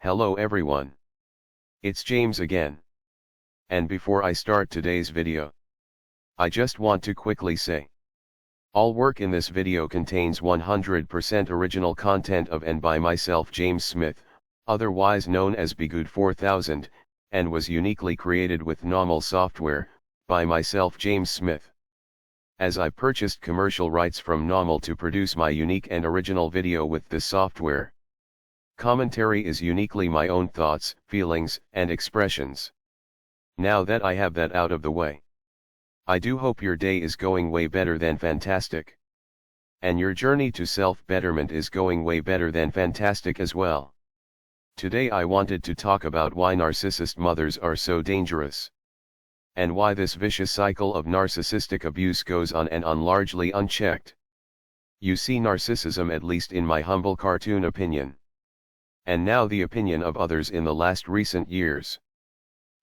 Hello everyone. It's James again. And before I start today's video, I just want to quickly say, all work in this video contains 100% original content of and by myself James Smith, otherwise known as Bgood 4000, and was uniquely created with NAWMAL software, by myself James Smith. As I purchased commercial rights from NAWMAL to produce my unique and original video with this software. Commentary is uniquely my own thoughts, feelings, and expressions. Now that I have that out of the way, I do hope your day is going way better than fantastic. And your journey to self-betterment is going way better than fantastic as well. Today I wanted to talk about why narcissist mothers are so dangerous. And why this vicious cycle of narcissistic abuse goes on and on largely unchecked. You see, narcissism, at least in my humble cartoon opinion, and now the opinion of others in the last recent years,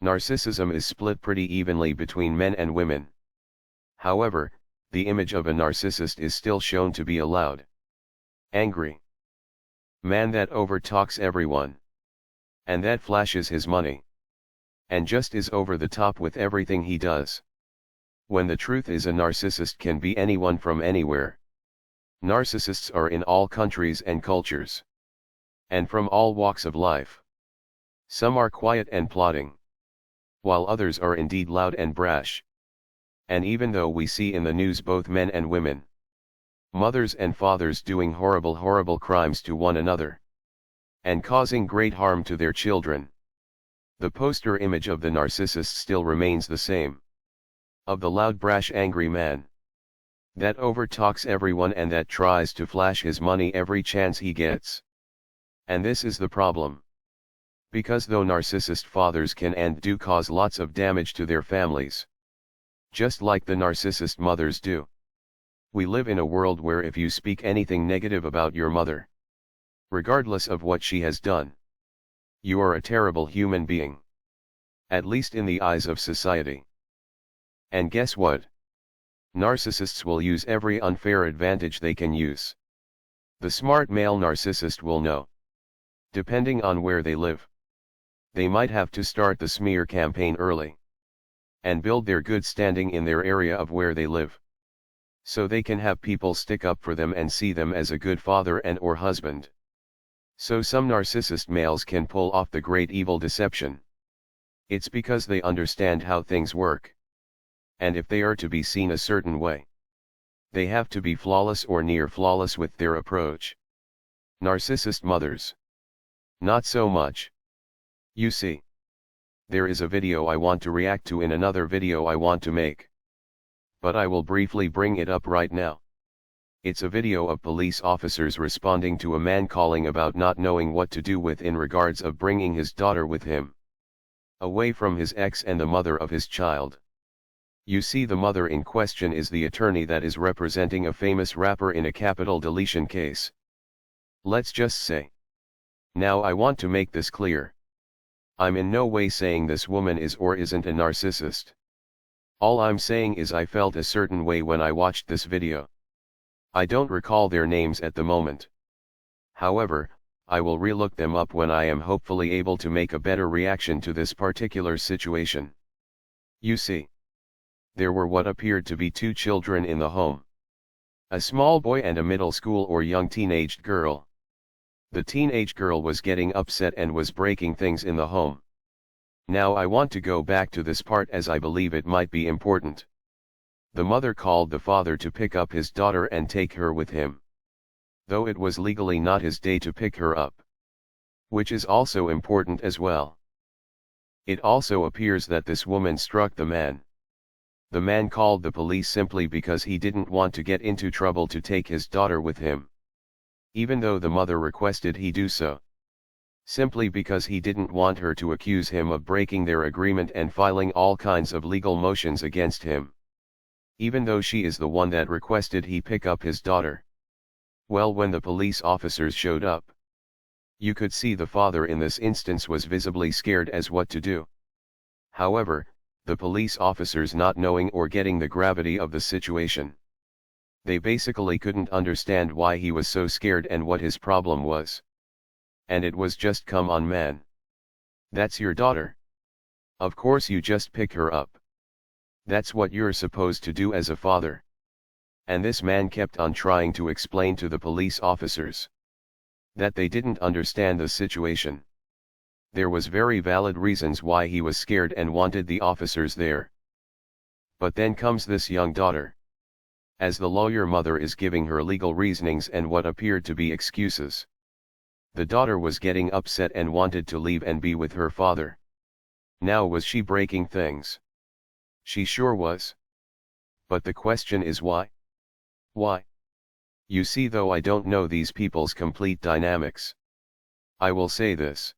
narcissism is split pretty evenly between men and women. However, the image of a narcissist is still shown to be a loud, angry man that overtalks everyone, and that flashes his money, and just is over the top with everything he does. When the truth is, a narcissist can be anyone from anywhere. Narcissists are in all countries and cultures, and from all walks of life. Some are quiet and plotting, while others are indeed loud and brash. And even though we see in the news both men and women, mothers and fathers, doing horrible crimes to one another, and causing great harm to their children, the poster image of the narcissist still remains the same. Of the loud, brash, angry man that overtalks everyone and that tries to flash his money every chance he gets. And this is the problem. Because though narcissist fathers can and do cause lots of damage to their families, just like the narcissist mothers do, we live in a world where if you speak anything negative about your mother, regardless of what she has done, you are a terrible human being. At least in the eyes of society. And guess what? Narcissists will use every unfair advantage they can use. The smart male narcissist will know. Depending on where they live, they might have to start the smear campaign early, and build their good standing in their area of where they live, so they can have people stick up for them and see them as a good father and or husband. So some narcissist males can pull off the great evil deception. It's because they understand how things work. And if they are to be seen a certain way, they have to be flawless or near flawless with their approach. Narcissist mothers, not so much. You see, there is a video I want to react to in another video I want to make, but I will briefly bring it up right now. It's a video of police officers responding to a man calling about not knowing what to do with in regards of bringing his daughter with him, away from his ex and the mother of his child. You see, the mother in question is the attorney that is representing a famous rapper in a capital deletion case. Let's just say. Now I want to make this clear. I'm in no way saying this woman is or isn't a narcissist. All I'm saying is I felt a certain way when I watched this video. I don't recall their names at the moment. However, I will relook them up when I am hopefully able to make a better reaction to this particular situation. You see, there were what appeared to be two children in the home. A small boy and a middle school or young teenaged girl. The teenage girl was getting upset and was breaking things in the home. Now I want to go back to this part as I believe it might be important. The mother called the father to pick up his daughter and take her with him, though it was legally not his day to pick her up, which is also important as well. It also appears that this woman struck the man. The man called the police simply because he didn't want to get into trouble to take his daughter with him, even though the mother requested he do so, simply because he didn't want her to accuse him of breaking their agreement and filing all kinds of legal motions against him, even though she is the one that requested he pick up his daughter. Well, when the police officers showed up, you could see the father in this instance was visibly scared as what to do. However, the police officers, not knowing or getting the gravity of the situation, they basically couldn't understand why he was so scared and what his problem was. And it was just, come on man. That's your daughter. Of course you just pick her up. That's what you're supposed to do as a father. And this man kept on trying to explain to the police officers that they didn't understand the situation. There was very valid reasons why he was scared and wanted the officers there. But then comes this young daughter. As the lawyer mother is giving her legal reasonings and what appeared to be excuses. The daughter was getting upset and wanted to leave and be with her father. Now was she breaking things? She sure was. But the question is why? Why? You see, though I don't know these people's complete dynamics, I will say this.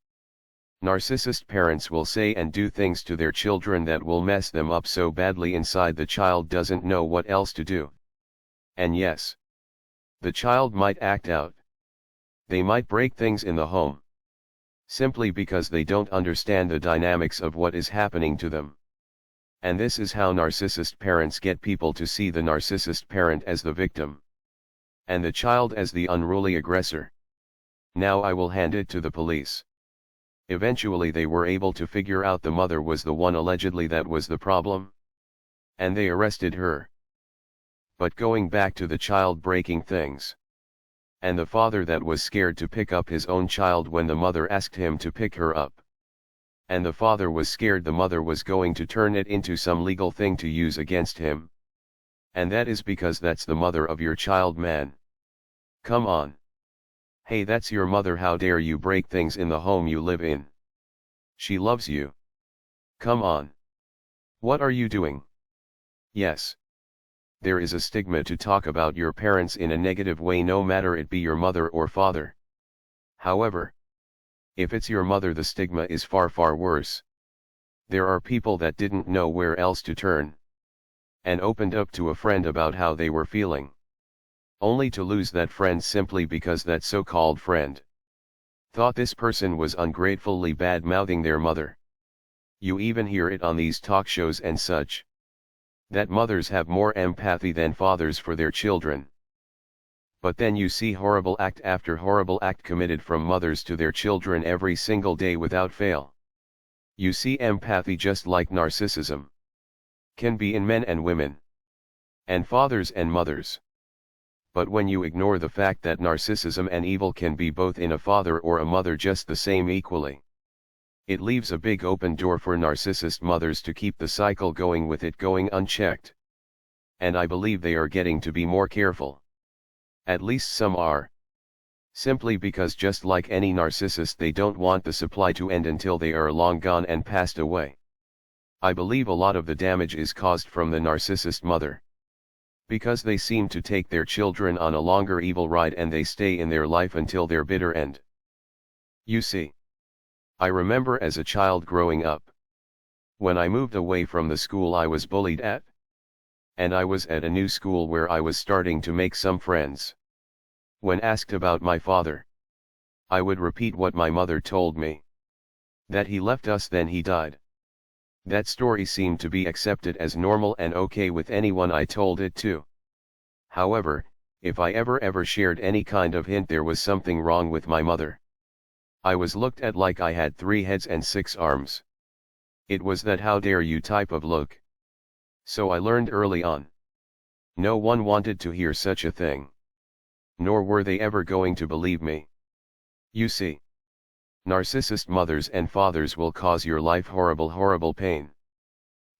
Narcissist parents will say and do things to their children that will mess them up so badly inside the child doesn't know what else to do. And yes, the child might act out. They might break things in the home. Simply because they don't understand the dynamics of what is happening to them. And this is how narcissist parents get people to see the narcissist parent as the victim. And the child as the unruly aggressor. Now I will hand it to the police. Eventually they were able to figure out the mother was the one allegedly that was the problem. And they arrested her. But going back to the child breaking things. And the father that was scared to pick up his own child when the mother asked him to pick her up. And the father was scared the mother was going to turn it into some legal thing to use against him. And that is because that's the mother of your child, man. Come on. Hey, that's your mother, how dare you break things in the home you live in? She loves you. Come on. What are you doing? Yes. There is a stigma to talk about your parents in a negative way, no matter it be your mother or father. However, if it's your mother, the stigma is far, far worse. There are people that didn't know where else to turn. And opened up to a friend about how they were feeling. Only to lose that friend simply because that so-called friend thought this person was ungratefully bad-mouthing their mother. You even hear it on these talk shows and such. That mothers have more empathy than fathers for their children. But then you see horrible act after horrible act committed from mothers to their children every single day without fail. You see empathy, just like narcissism, can be in men and women, and fathers and mothers. But when you ignore the fact that narcissism and evil can be both in a father or a mother just the same equally, it leaves a big open door for narcissist mothers to keep the cycle going with it going unchecked. And I believe they are getting to be more careful. At least some are. Simply because just like any narcissist, they don't want the supply to end until they are long gone and passed away. I believe a lot of the damage is caused from the narcissist mother. Because they seem to take their children on a longer evil ride and they stay in their life until their bitter end. You see, I remember as a child growing up, when I moved away from the school I was bullied at, and I was at a new school where I was starting to make some friends. When asked about my father, I would repeat what my mother told me. That he left us, then he died. That story seemed to be accepted as normal and okay with anyone I told it to. However, if I ever shared any kind of hint there was something wrong with my mother, I was looked at like I had 3 heads and 6 arms. It was that how dare you type of look. So I learned early on. No one wanted to hear such a thing. Nor were they ever going to believe me. You see, narcissist mothers and fathers will cause your life horrible pain.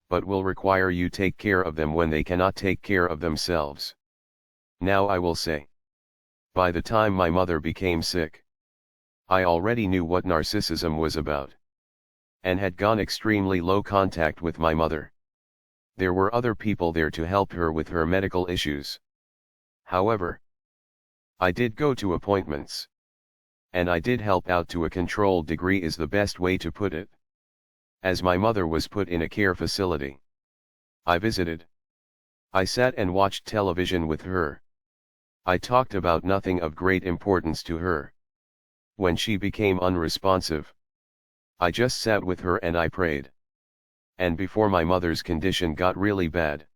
But will require you take care of them when they cannot take care of themselves. Now I will say, by the time my mother became sick, I already knew what narcissism was about. And had gone extremely low contact with my mother. There were other people there to help her with her medical issues. However, I did go to appointments. And I did help out to a controlled degree is the best way to put it. As my mother was put in a care facility, I visited. I sat and watched television with her. I talked about nothing of great importance to her. When she became unresponsive, I just sat with her and I prayed. And before my mother's condition got really bad,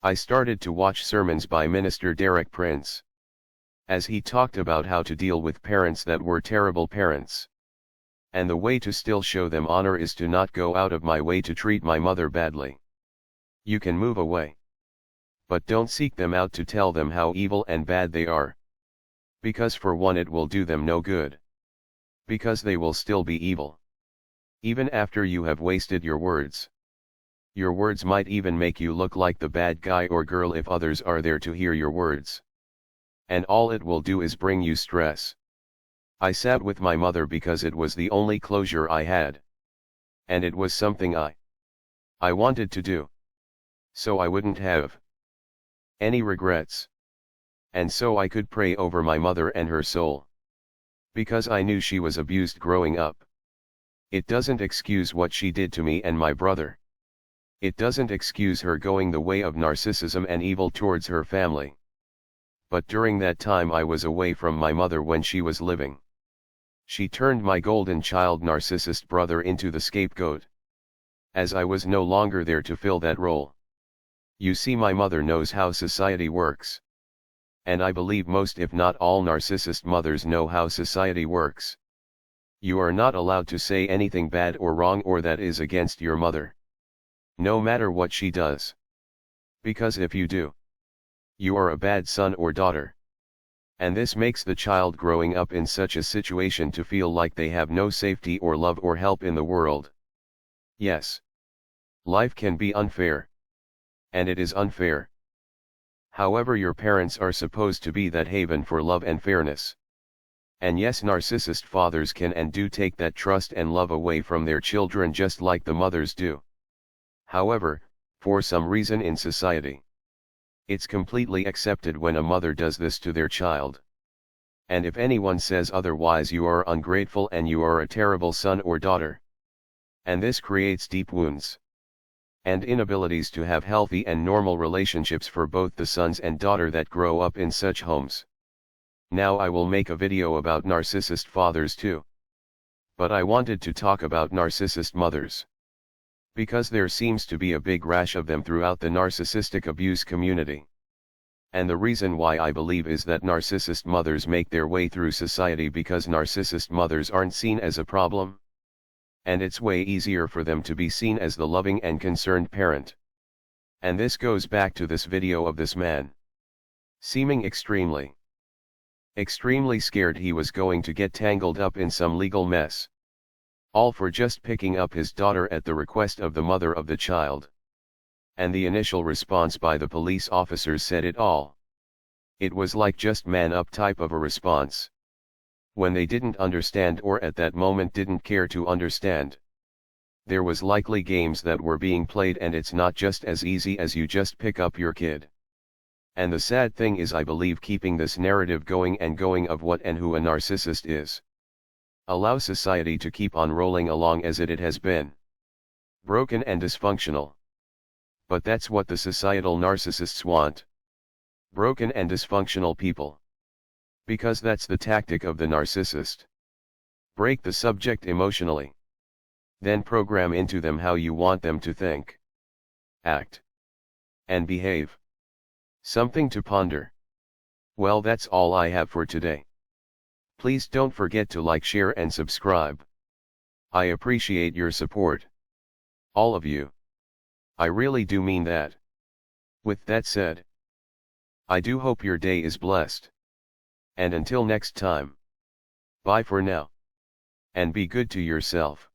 I started to watch sermons by Minister Derek Prince. as he talked about how to deal with parents that were terrible parents. And the way to still show them honor is to not go out of my way to treat my mother badly. You can move away. But don't seek them out to tell them how evil and bad they are. Because for one, it will do them no good. Because they will still be evil. Even after you have wasted your words. Your words might even make you look like the bad guy or girl if others are there to hear your words. And all it will do is bring you stress. I sat with my mother because it was the only closure I had. And it was something I wanted to do. So I wouldn't have any regrets. And so I could pray over my mother and her soul. Because I knew she was abused growing up. It doesn't excuse what she did to me and my brother. It doesn't excuse her going the way of narcissism and evil towards her family. But during that time I was away from my mother when she was living. She turned my golden child narcissist brother into the scapegoat. As I was no longer there to fill that role. You see, my mother knows how society works. And I believe most if not all narcissist mothers know how society works. You are not allowed to say anything bad or wrong or that is against your mother. No matter what she does. Because if you do, you are a bad son or daughter. And this makes the child growing up in such a situation to feel like they have no safety or love or help in the world. Yes. Life can be unfair. And it is unfair. However, your parents are supposed to be that haven for love and fairness. And yes, narcissist fathers can and do take that trust and love away from their children just like the mothers do. However, for some reason in society, it's completely accepted when a mother does this to their child. And if anyone says otherwise, you are ungrateful and you are a terrible son or daughter. And this creates deep wounds. And inabilities to have healthy and normal relationships for both the sons and daughter that grow up in such homes. Now I will make a video about narcissist fathers too. But I wanted to talk about narcissist mothers. Because there seems to be a big rash of them throughout the narcissistic abuse community. And the reason why I believe is that narcissist mothers make their way through society because narcissist mothers aren't seen as a problem. And it's way easier for them to be seen as the loving and concerned parent. And this goes back to this video of this man. Seeming extremely scared he was going to get tangled up in some legal mess. All for just picking up his daughter at the request of the mother of the child. And the initial response by the police officers said it all. It was like just man up type of a response. When they didn't understand or at that moment didn't care to understand. There was likely games that were being played, and it's not just as easy as you just pick up your kid. And the sad thing is, I believe keeping this narrative going and going of what and who a narcissist is. Allow society to keep on rolling along as it has been. Broken and dysfunctional. But that's what the societal narcissists want. Broken and dysfunctional people. Because that's the tactic of the narcissist. Break the subject emotionally. Then program into them how you want them to think, act, and behave. Something to ponder. Well, that's all I have for today. Please don't forget to like, share and subscribe. I appreciate your support. All of you. I really do mean that. With that said, I do hope your day is blessed. And until next time. Bye for now. And be good to yourself.